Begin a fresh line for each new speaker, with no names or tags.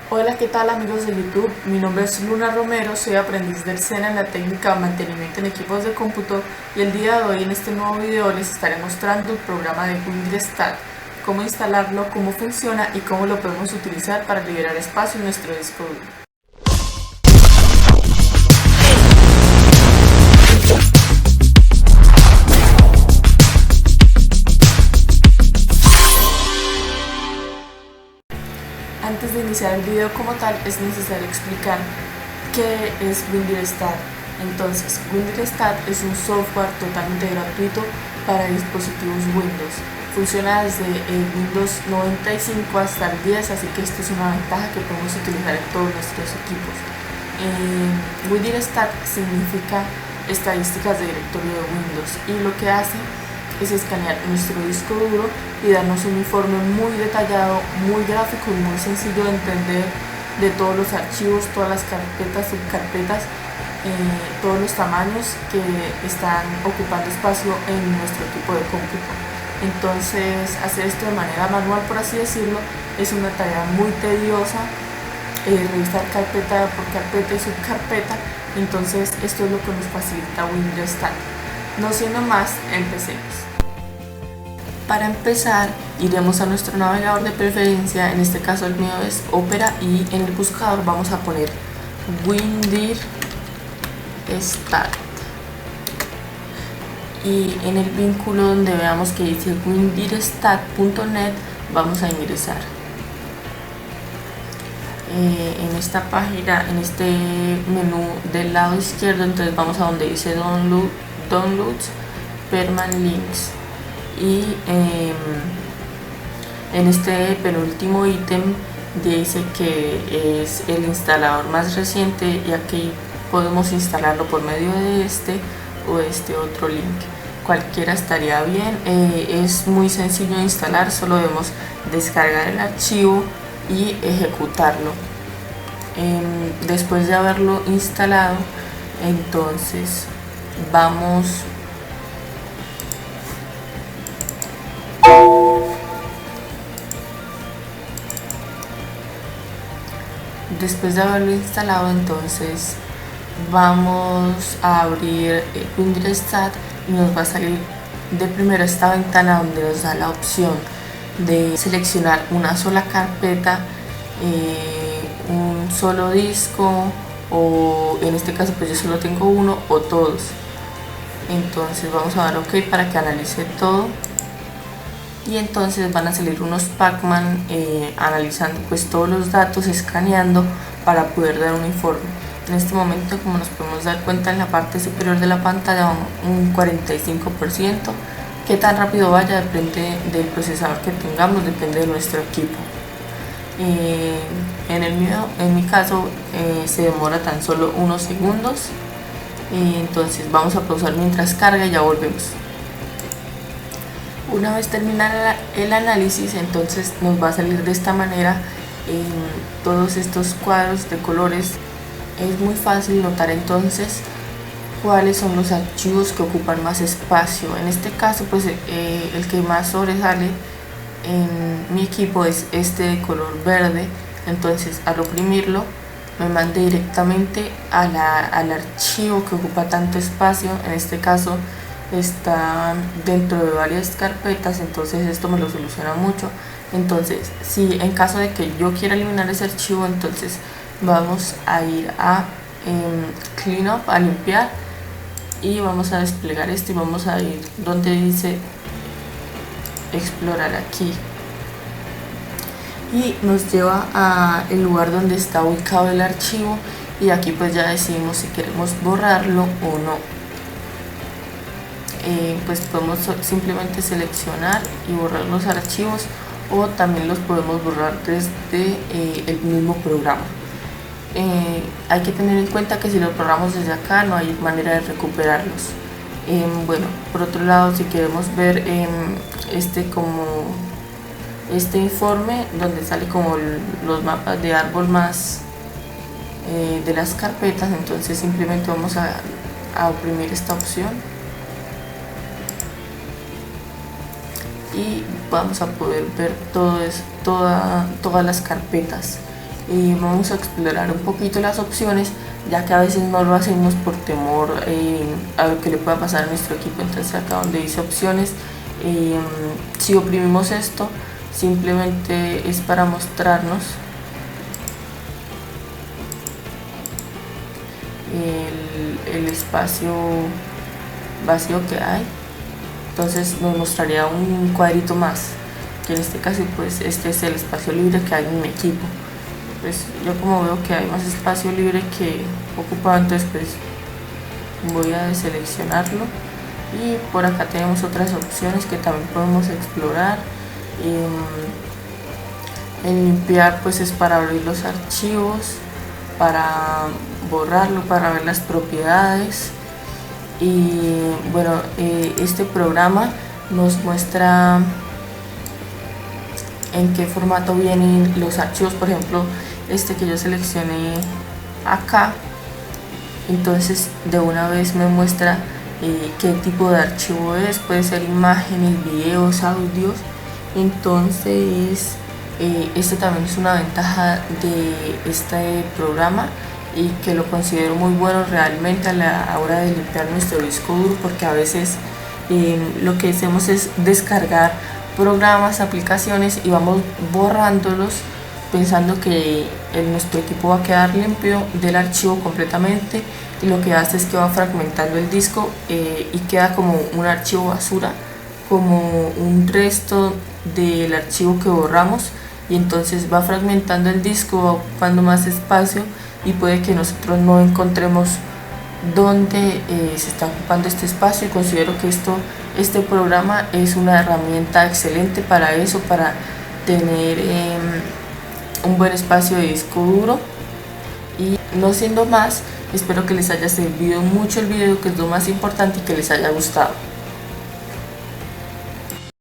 Hola, ¿qué tal amigos de YouTube? Mi nombre es Luna Romero, soy aprendiz del SENA en la técnica de mantenimiento en equipos de cómputo y el día de hoy en este nuevo video les estaré mostrando el programa de WindirStat, cómo instalarlo, cómo funciona y cómo lo podemos utilizar para liberar espacio en nuestro disco duro. Antes de iniciar el video como tal, es necesario explicar qué es WindirStat. Entonces, WindirStat es un software totalmente gratuito para dispositivos Windows. Funciona desde el Windows 95 hasta el 10, así que esto es una ventaja que podemos utilizar en todos nuestros equipos. WindirStat significa estadísticas de directorio de Windows y lo que hace es escanear nuestro disco duro y darnos un informe muy detallado, muy gráfico y muy sencillo de entender de todos los archivos, todas las carpetas, subcarpetas, todos los tamaños que están ocupando espacio en nuestro equipo de cómputo. Entonces, hacer esto de manera manual, por así decirlo, es una tarea muy tediosa, revisar carpeta por carpeta y subcarpeta. Entonces, esto es lo que nos facilita WindirStat. No siendo más, empecemos. Para empezar, iremos a nuestro navegador de preferencia, en este caso el mío es Opera, y en el buscador vamos a poner WindirStat. Y en el vínculo donde veamos que dice windirstat.net vamos a ingresar. En esta página, en este menú del lado izquierdo, entonces vamos a donde dice Downloads, Permanent Links. Y en este penúltimo ítem dice que es el instalador más reciente y aquí podemos instalarlo por medio de este o este otro link. Cualquiera estaría bien. Es muy sencillo de instalar, solo debemos descargar el archivo y ejecutarlo. Después de haberlo instalado, entonces vamos después de haberlo instalado, entonces vamos a abrir WindirStat y nos va a salir de primero esta ventana donde nos da la opción de seleccionar una sola carpeta, un solo disco, o en este caso pues yo solo tengo uno, o todos. Entonces vamos a dar OK para que analice todo y entonces van a salir unos Pacman analizando pues todos los datos, escaneando para poder dar un informe. En este momento, como nos podemos dar cuenta, en la parte superior de la pantalla un 45%. Qué tan rápido vaya depende del procesador que tengamos, depende de nuestro equipo. En mi caso se demora tan solo unos segundos. Entonces vamos a pausar mientras carga y ya volvemos. Una vez terminada el análisis, entonces nos va a salir de esta manera todos estos cuadros de colores. Es muy fácil notar entonces cuáles son los archivos que ocupan más espacio. En este caso pues el que más sobresale en mi equipo es este de color verde. Entonces al oprimirlo me manda directamente al archivo que ocupa tanto espacio. En este caso está dentro de varias carpetas, entonces esto me lo soluciona mucho. Entonces, si en caso de que yo quiera eliminar ese archivo, entonces vamos a ir a Cleanup, a limpiar, y vamos a desplegar esto y vamos a ir donde dice explorar aquí y nos lleva a el lugar donde está ubicado el archivo, y aquí pues ya decidimos si queremos borrarlo o no. Pues podemos simplemente seleccionar y borrar los archivos, o también los podemos borrar desde el mismo programa. Hay que tener en cuenta que si los borramos desde acá no hay manera de recuperarlos. Bueno, por otro lado, si queremos ver este informe donde sale como los mapas de árbol más de las carpetas, entonces simplemente vamos a oprimir esta opción y vamos a poder ver todas las carpetas. Vamos a explorar un poquito las opciones, ya que a veces no lo hacemos por temor a lo que le pueda pasar a nuestro equipo. Entonces acá donde dice opciones, si oprimimos esto, simplemente es para mostrarnos el espacio vacío que hay. Entonces nos mostraría un cuadrito más, que en este caso pues este es el espacio libre que hay en mi equipo. Pues yo como veo que hay más espacio libre que ocupado, entonces pues voy a deseleccionarlo, y por acá tenemos otras opciones que también podemos explorar. En limpiar pues es para abrir los archivos, para borrarlo, para ver las propiedades. Y bueno, este programa nos muestra en qué formato vienen los archivos. Por ejemplo, este que yo seleccioné acá, entonces de una vez me muestra qué tipo de archivo es. Puede ser imágenes, videos, audios. Entonces este también es una ventaja de este programa, y que lo considero muy bueno realmente a la hora de limpiar nuestro disco duro, porque a veces lo que hacemos es descargar programas, aplicaciones, y vamos borrándolos pensando que nuestro equipo va a quedar limpio del archivo completamente, y lo que hace es que va fragmentando el disco y queda como un archivo basura, como un resto del archivo que borramos, y entonces va fragmentando el disco, va ocupando más espacio, y puede que nosotros no encontremos dónde se está ocupando este espacio. Y considero que este programa es una herramienta excelente para eso, para tener un buen espacio de disco duro. Y no siendo más, espero que les haya servido mucho el video, que es lo más importante, y que les haya gustado.